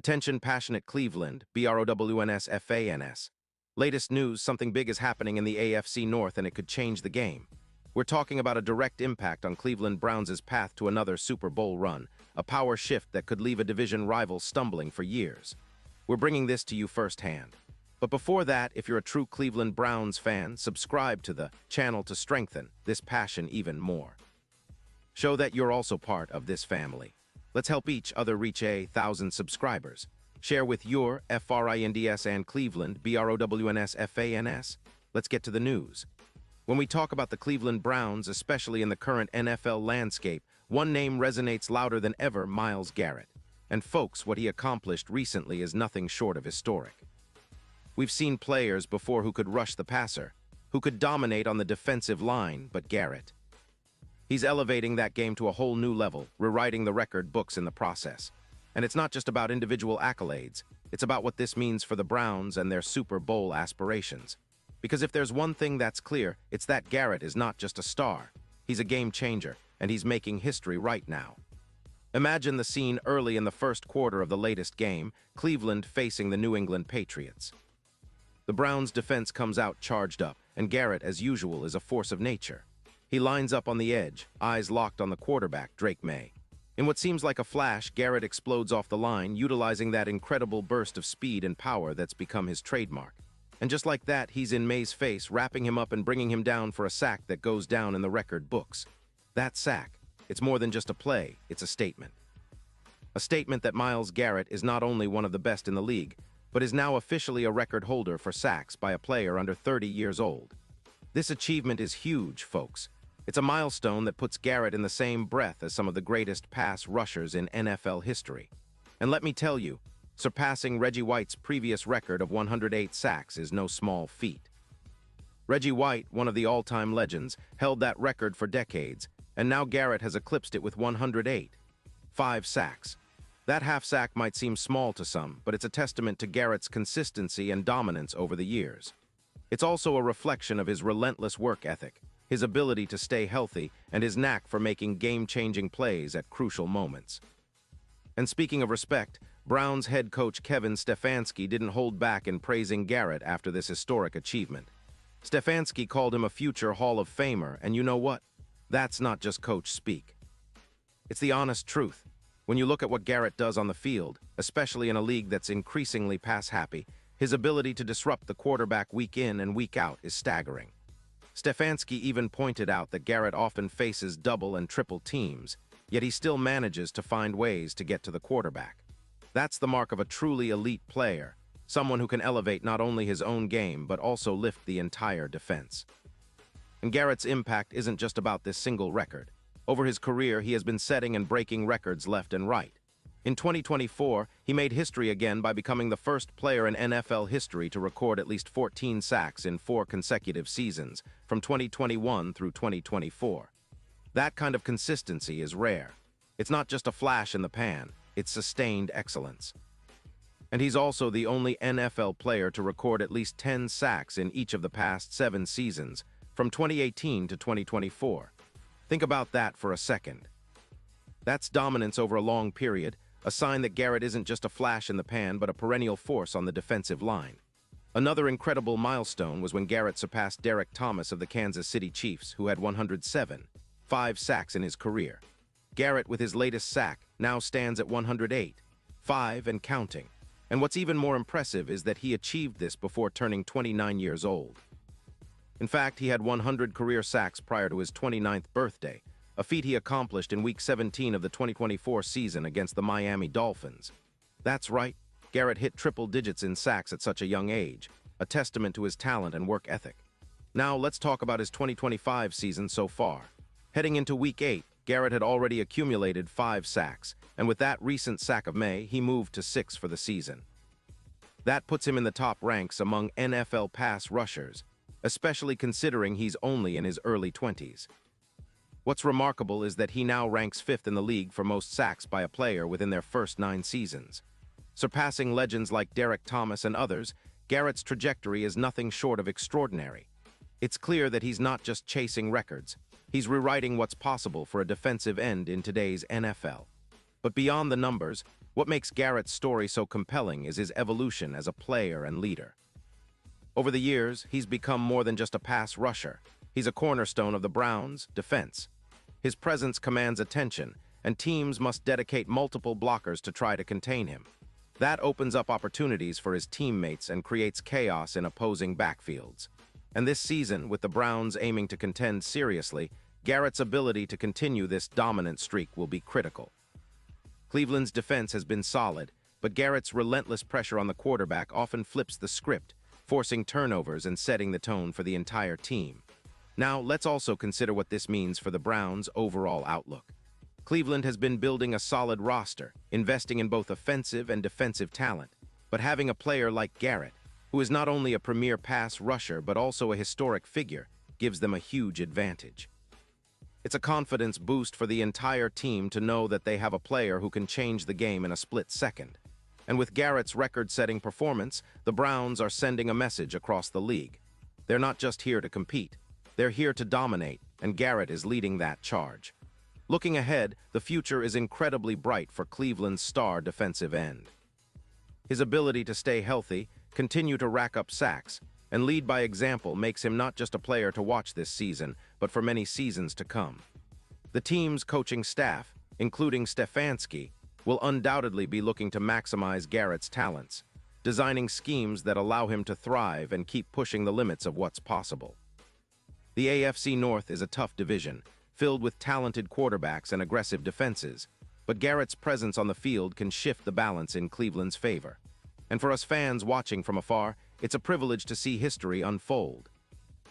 Attention passionate Cleveland, BROWNS. Latest news, something big is happening in the AFC North and it could change the game. We're talking about a direct impact on Cleveland Browns' path to another Super Bowl run, a power shift that could leave a division rival stumbling for years. We're bringing this to you firsthand. But before that, if you're a true Cleveland Browns fan, subscribe to the channel to strengthen this passion even more. Show that you're also part of this family. Let's help each other reach 1,000 subscribers. Share with your FRINDS and Cleveland, BROWNS. Let's get to the news. When we talk about the Cleveland Browns, especially in the current NFL landscape, one name resonates louder than ever: Myles Garrett. And folks, what he accomplished recently is nothing short of historic. We've seen players before who could rush the passer, who could dominate on the defensive line, but Garrett, he's elevating that game to a whole new level, rewriting the record books in the process. And it's not just about individual accolades, it's about what this means for the Browns and their Super Bowl aspirations. Because if there's one thing that's clear, it's that Garrett is not just a star. He's a game changer, and he's making history right now. Imagine the scene early in the first quarter of the latest game, Cleveland facing the New England Patriots. The Browns' defense comes out charged up, and Garrett, as usual, is a force of nature. He lines up on the edge, eyes locked on the quarterback, Drake May. In what seems like a flash, Garrett explodes off the line, utilizing that incredible burst of speed and power that's become his trademark. And just like that, he's in May's face, wrapping him up and bringing him down for a sack that goes down in the record books. That sack, it's more than just a play, it's a statement. A statement that Myles Garrett is not only one of the best in the league, but is now officially a record holder for sacks by a player under 30 years old. This achievement is huge, folks. It's a milestone that puts Garrett in the same breath as some of the greatest pass rushers in NFL history. And let me tell you, surpassing Reggie White's previous record of 108 sacks is no small feat. Reggie White, one of the all-time legends, held that record for decades, and now Garrett has eclipsed it with 108. 5 sacks. That half sack might seem small to some, but it's a testament to Garrett's consistency and dominance over the years. It's also a reflection of his relentless work ethic, his ability to stay healthy, and his knack for making game-changing plays at crucial moments. And speaking of respect, Browns head coach Kevin Stefanski didn't hold back in praising Garrett after this historic achievement. Stefanski called him a future Hall of Famer, and you know what? That's not just coach speak. It's the honest truth. When you look at what Garrett does on the field, especially in a league that's increasingly pass-happy, his ability to disrupt the quarterback week in and week out is staggering. Stefanski even pointed out that Garrett often faces double and triple teams, yet he still manages to find ways to get to the quarterback. That's the mark of a truly elite player, someone who can elevate not only his own game but also lift the entire defense. And Garrett's impact isn't just about this single record. Over his career, he has been setting and breaking records left and right. In 2024, he made history again by becoming the first player in NFL history to record at least 14 sacks in 4 consecutive seasons, from 2021 through 2024. That kind of consistency is rare. It's not just a flash in the pan, it's sustained excellence. And he's also the only NFL player to record at least 10 sacks in each of the past 7 seasons, from 2018 to 2024. Think about that for a second. That's dominance over a long period, a sign that Garrett isn't just a flash in the pan but a perennial force on the defensive line. Another incredible milestone was when Garrett surpassed Derek Thomas of the Kansas City Chiefs, who had 107, 5 sacks in his career. Garrett, with his latest sack, now stands at 108, 5 and counting. And what's even more impressive is that he achieved this before turning 29 years old. In fact, he had 100 career sacks prior to his 29th birthday, a feat he accomplished in Week 17 of the 2024 season against the Miami Dolphins. That's right, Garrett hit triple digits in sacks at such a young age, a testament to his talent and work ethic. Now let's talk about his 2025 season so far. Heading into Week 8, Garrett had already accumulated 5 sacks, and with that recent sack of May, he moved to 6 for the season. That puts him in the top ranks among NFL pass rushers, especially considering he's only in his early 20s. What's remarkable is that he now ranks 5th in the league for most sacks by a player within their first 9 seasons. Surpassing legends like Derek Thomas and others, Garrett's trajectory is nothing short of extraordinary. It's clear that he's not just chasing records, he's rewriting what's possible for a defensive end in today's NFL. But beyond the numbers, What makes Garrett's story so compelling is his evolution as a player and leader. Over the years, he's become more than just a pass rusher. He's a cornerstone of the Browns' defense. His presence commands attention, and teams must dedicate multiple blockers to try to contain him. That opens up opportunities for his teammates and creates chaos in opposing backfields. And this season, with the Browns aiming to contend seriously, Garrett's ability to continue this dominant streak will be critical. Cleveland's defense has been solid, but Garrett's relentless pressure on the quarterback often flips the script, forcing turnovers and setting the tone for the entire team. Now, let's also consider what this means for the Browns' overall outlook. Cleveland has been building a solid roster, investing in both offensive and defensive talent, but having a player like Garrett, who is not only a premier pass rusher but also a historic figure, gives them a huge advantage. It's a confidence boost for the entire team to know that they have a player who can change the game in a split second. And with Garrett's record-setting performance, the Browns are sending a message across the league. They're not just here to compete. They're here to dominate, and Garrett is leading that charge. Looking ahead, the future is incredibly bright for Cleveland's star defensive end. His ability to stay healthy, continue to rack up sacks, and lead by example makes him not just a player to watch this season, but for many seasons to come. The team's coaching staff, including Stefanski, will undoubtedly be looking to maximize Garrett's talents, designing schemes that allow him to thrive and keep pushing the limits of what's possible. The AFC North is a tough division, filled with talented quarterbacks and aggressive defenses, but Garrett's presence on the field can shift the balance in Cleveland's favor. And for us fans watching from afar, it's a privilege to see history unfold.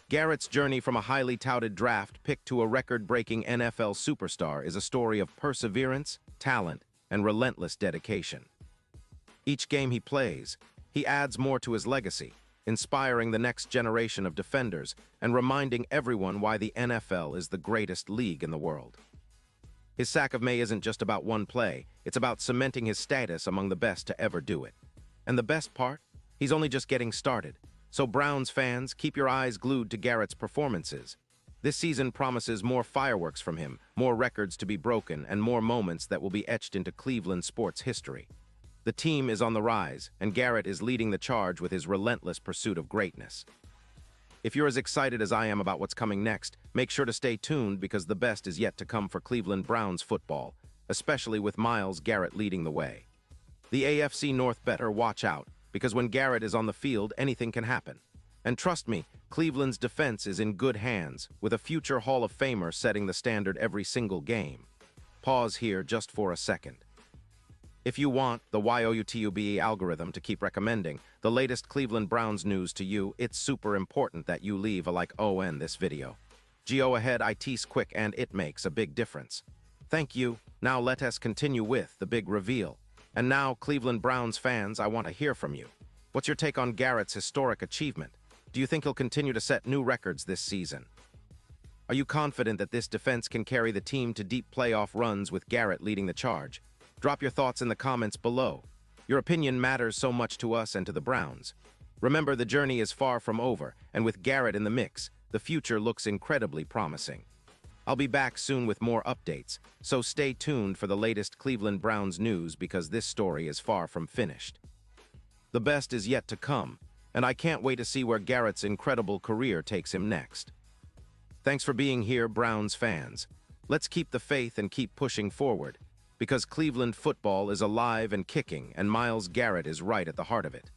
Garrett's journey from a highly touted draft pick to a record-breaking NFL superstar is a story of perseverance, talent, and relentless dedication. Each game he plays, he adds more to his legacy, inspiring the next generation of defenders and reminding everyone why the NFL is the greatest league in the world. His sack of May isn't just about one play, it's about cementing his status among the best to ever do it. And the best part? He's only just getting started. So Browns fans, keep your eyes glued to Garrett's performances. This season promises more fireworks from him, more records to be broken, and more moments that will be etched into Cleveland sports history. The team is on the rise, and Garrett is leading the charge with his relentless pursuit of greatness. If you're as excited as I am about what's coming next, make sure to stay tuned because the best is yet to come for Cleveland Browns football, especially with Myles Garrett leading the way. The AFC North better watch out, because when Garrett is on the field, anything can happen. And trust me, Cleveland's defense is in good hands, with a future Hall of Famer setting the standard every single game. Pause here just for a second. If you want the YouTube algorithm to keep recommending the latest Cleveland Browns news to you, it's super important that you leave a like on this video. Go ahead, it's quick and it makes a big difference. Thank you. Now let us continue with the big reveal. And now, Cleveland Browns fans, I want to hear from you. What's your take on Garrett's historic achievement? Do you think he'll continue to set new records this season? Are you confident that this defense can carry the team to deep playoff runs with Garrett leading the charge? Drop your thoughts in the comments below. Your opinion matters so much to us and to the Browns. Remember, the journey is far from over, and with Garrett in the mix, the future looks incredibly promising. I'll be back soon with more updates, so stay tuned for the latest Cleveland Browns news because this story is far from finished. The best is yet to come, and I can't wait to see where Garrett's incredible career takes him next. Thanks for being here, Browns fans. Let's keep the faith and keep pushing forward, because Cleveland football is alive and kicking, and Myles Garrett is right at the heart of it.